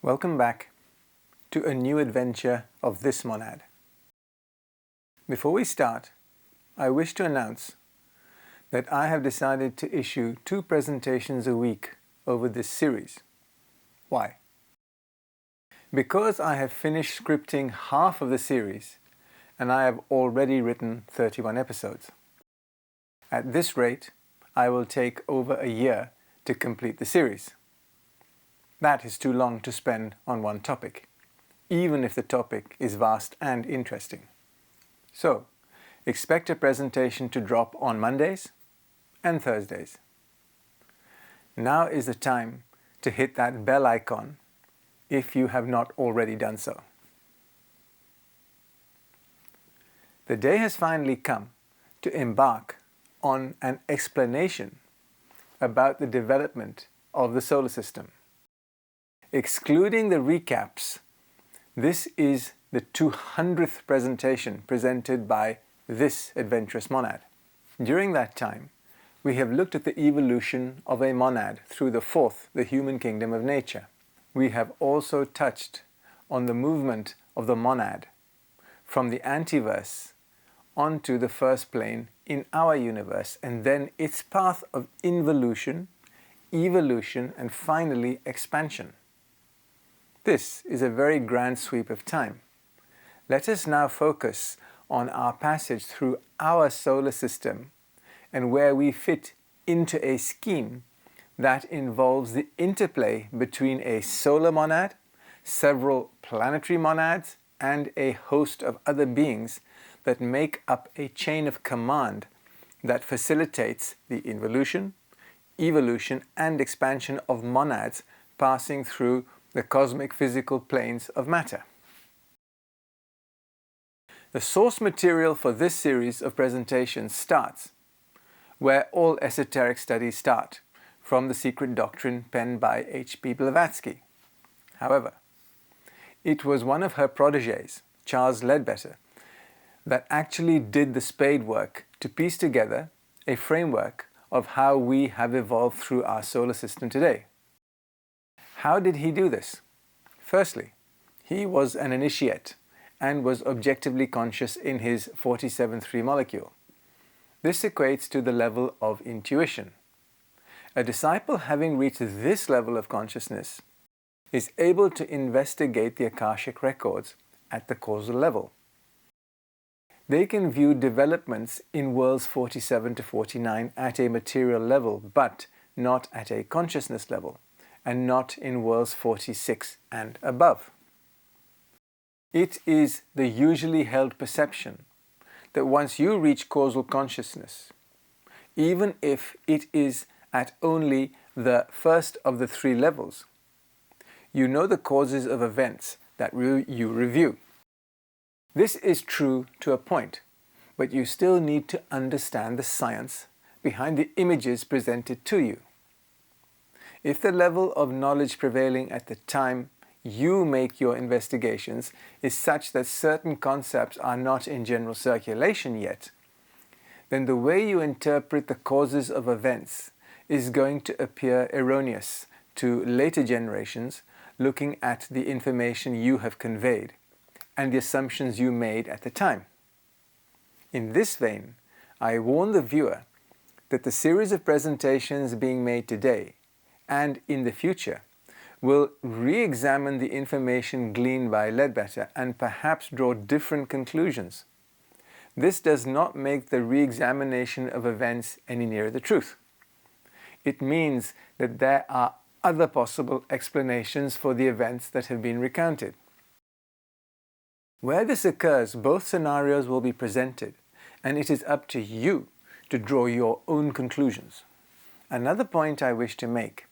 Welcome back to a new adventure of this monad. Before we start, I wish to announce that I have decided to issue 2 presentations a week over this series. Why? Because I have finished scripting half of the series and I have already written 31 episodes. At this rate, I will take over a year to complete the series. That is too long to spend on one topic, even if the topic is vast and interesting. So, expect a presentation to drop on Mondays and Thursdays. Now is the time to hit that bell icon if you have not already done so. The day has finally come to embark on an explanation about the development of the solar system. Excluding the recaps, this is the 200th presentation presented by this adventurous monad. During that time, we have looked at the evolution of a monad through the 4th, the human kingdom of nature. We have also touched on the movement of the monad from the antiverse onto the first plane in our universe, and then its path of involution, evolution, and finally expansion. This is a very grand sweep of time. Let us now focus on our passage through our solar system and where we fit into a scheme that involves the interplay between a solar monad, several planetary monads, and a host of other beings that make up a chain of command that facilitates the involution, evolution, and expansion of monads passing through the cosmic physical planes of matter. The source material for this series of presentations starts where all esoteric studies start, from the secret doctrine penned by H.P. Blavatsky. However, it was one of her protégés, Charles Leadbetter, that actually did the spade work to piece together a framework of how we have evolved through our solar system today. How did he do this? Firstly, he was an initiate and was objectively conscious in his 47.3 molecule. This equates to the level of intuition. A disciple having reached this level of consciousness is able to investigate the Akashic records at the causal level. They can view developments in worlds 47 to 49 at a material level, but not at a consciousness level, and not in worlds 46 and above. It is the usually held perception that once you reach causal consciousness, even if it is at only the first of the 3 levels, you know the causes of events that you review. This is true to a point, but you still need to understand the science behind the images presented to you. If the level of knowledge prevailing at the time you make your investigations is such that certain concepts are not in general circulation yet, then the way you interpret the causes of events is going to appear erroneous to later generations looking at the information you have conveyed and the assumptions you made at the time. In this vein, I warn the viewer that the series of presentations being made today and in the future will re-examine the information gleaned by Leadbetter and perhaps draw different conclusions. This does not make the re-examination of events any nearer the truth. It means that there are other possible explanations for the events that have been recounted. Where this occurs, both scenarios will be presented, and it is up to you to draw your own conclusions. Another point I wish to make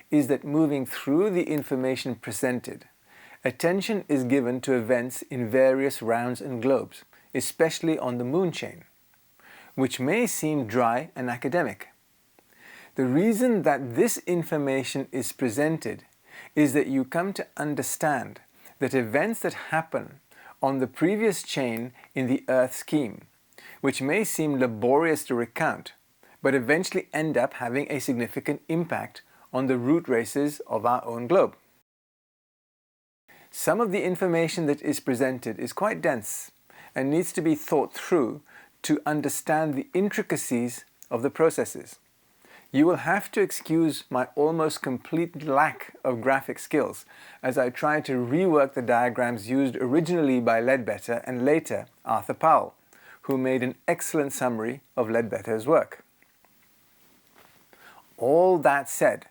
is that moving through the information presented, attention is given to events in various rounds and globes, especially on the moon chain, which may seem dry and academic. The reason that this information is presented is that you come to understand that events that happen on the previous chain in the Earth scheme, which may seem laborious to recount, but eventually end up having a significant impact on the root races of our own globe. Some of the information that is presented is quite dense and needs to be thought through to understand the intricacies of the processes. You will have to excuse my almost complete lack of graphic skills as I try to rework the diagrams used originally by Leadbetter and later Arthur Powell, who made an excellent summary of Leadbetter's work. All that said,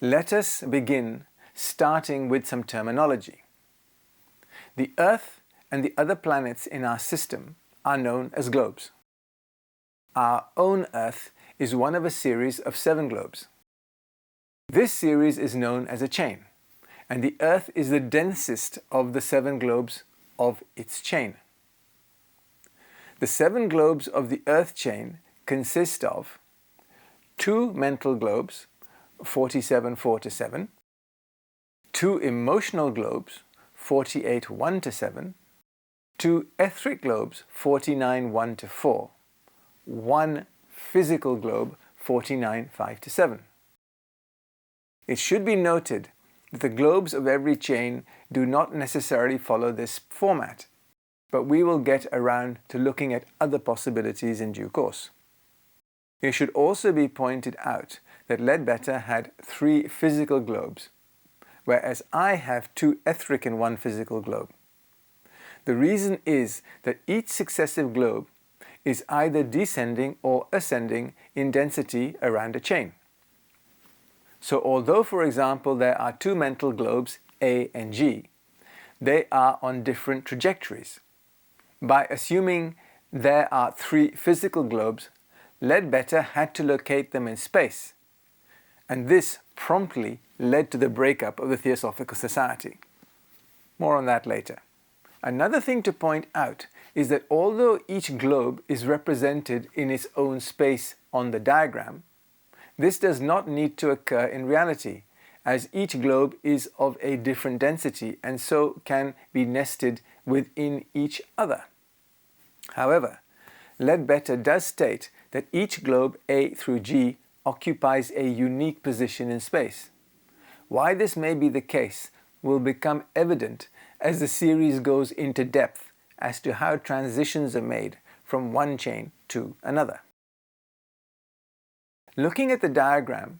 let us begin starting with some terminology. The Earth and the other planets in our system are known as globes. Our own Earth is one of a series of 7 globes. This series is known as a chain, and the Earth is the densest of the 7 globes of its chain. The 7 globes of the Earth chain consist of 2 mental globes, 47 4 to 7, 2 emotional globes, 48 1 to 7, 2 etheric globes, 49 1 to 4, 1 physical globe, 49 5 to 7. It should be noted that the globes of every chain do not necessarily follow this format, but we will get around to looking at other possibilities in due course. It should also be pointed out that Leadbetter had 3 physical globes, whereas I have 2 etheric and 1 physical globe. The reason is that each successive globe is either descending or ascending in density around a chain. So although, for example, there are 2 mental globes, A and G, they are on different trajectories. By assuming there are 3 physical globes, Leadbetter had to locate them in space, and this promptly led to the breakup of the Theosophical Society. More on that later. Another thing to point out is that although each globe is represented in its own space on the diagram, this does not need to occur in reality, as each globe is of a different density and so can be nested within each other. However, Leadbetter does state that each globe A through G occupies a unique position in space. Why this may be the case will become evident as the series goes into depth as to how transitions are made from one chain to another. Looking at the diagram,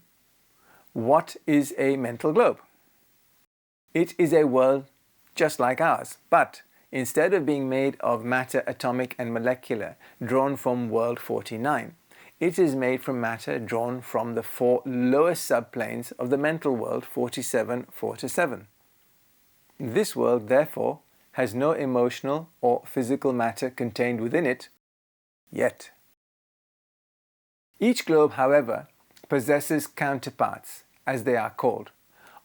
what is a mental globe? It is a world just like ours, but instead of being made of matter, atomic and molecular drawn from world 49, it is made from matter drawn from the 4 lowest subplanes of the mental world 47 4 to 7. This world, therefore, has no emotional or physical matter contained within it yet. Each globe, however, possesses counterparts, as they are called,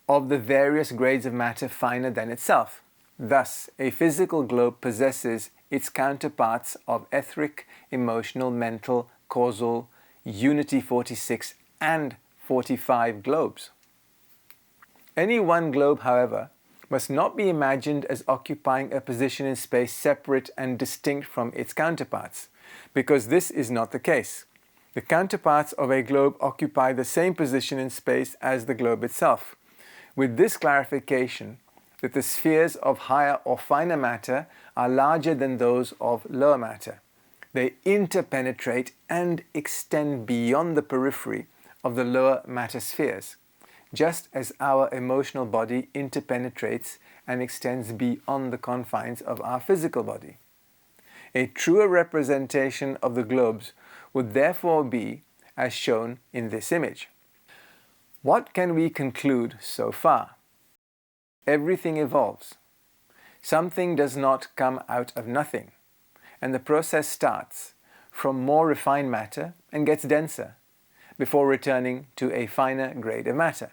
of the various grades of matter finer than itself. Thus, a physical globe possesses its counterparts of etheric, emotional, mental, causal, unity 46 and 45 globes. Any one globe, however, must not be imagined as occupying a position in space separate and distinct from its counterparts, because this is not the case. The counterparts of a globe occupy the same position in space as the globe itself, with this clarification that the spheres of higher or finer matter are larger than those of lower matter. They interpenetrate and extend beyond the periphery of the lower matter spheres, just as our emotional body interpenetrates and extends beyond the confines of our physical body. A truer representation of the globes would therefore be as shown in this image. What can we conclude so far? Everything evolves. Something does not come out of nothing, and the process starts from more refined matter and gets denser, before returning to a finer grade of matter.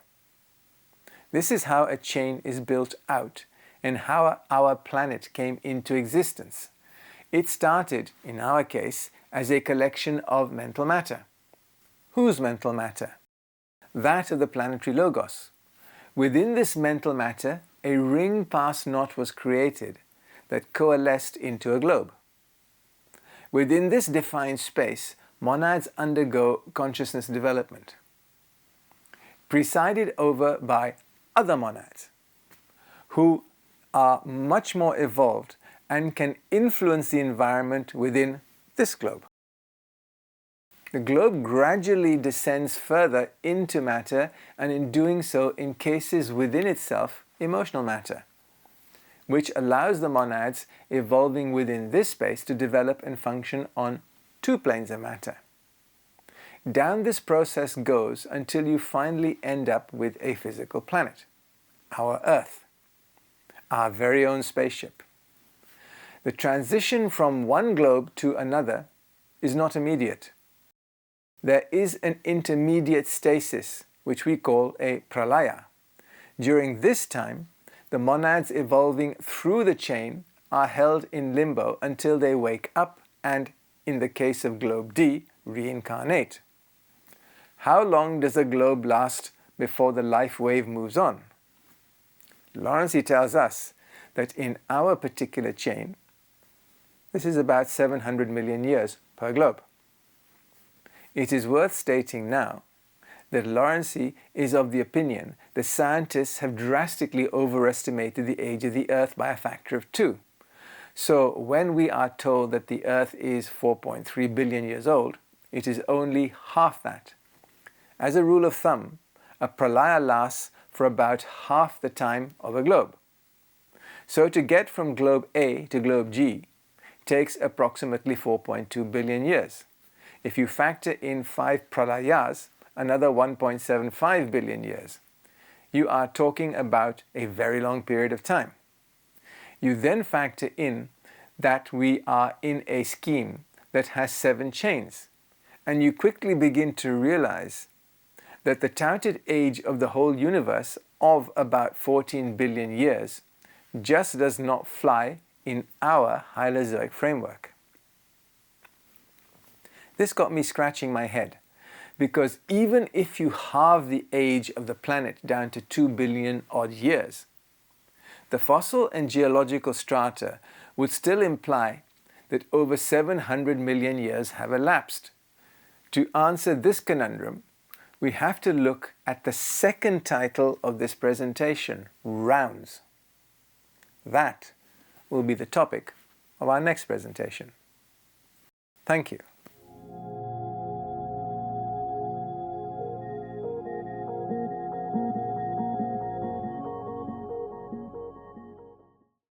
This is how a chain is built out and how our planet came into existence. It started, in our case, as a collection of mental matter. Whose mental matter? That of the planetary logos. Within this mental matter, a ring past knot was created that coalesced into a globe. Within this defined space, monads undergo consciousness development, presided over by other monads, who are much more evolved and can influence the environment within this globe. The globe gradually descends further into matter, and in doing so encases within itself emotional matter, which allows the monads evolving within this space to develop and function on two planes of matter. Down this process goes until you finally end up with a physical planet, our Earth, our very own spaceship. The transition from one globe to another is not immediate. There is an intermediate stasis, which we call a pralaya. During this time, the monads evolving through the chain are held in limbo until they wake up and, in the case of globe D, reincarnate. How long does a globe last before the life wave moves on? Lawrence tells us that in our particular chain, this is about 700 million years per globe. It is worth stating now that Lawrence is of the opinion that scientists have drastically overestimated the age of the Earth by a factor of 2. So when we are told that the Earth is 4.3 billion years old, it is only half that. As a rule of thumb, a pralaya lasts for about half the time of a globe. So to get from globe A to globe G takes approximately 4.2 billion years. If you factor in 5 pralayas, another 1.75 billion years, you are talking about a very long period of time. You then factor in that we are in a scheme that has 7 chains, and you quickly begin to realize that the touted age of the whole universe of about 14 billion years just does not fly in our Hylozoic framework. This got me scratching my head, because even if you halve the age of the planet down to 2 billion odd years, the fossil and geological strata would still imply that over 700 million years have elapsed. To answer this conundrum, we have to look at the second title of this presentation, rounds. That will be the topic of our next presentation. Thank you.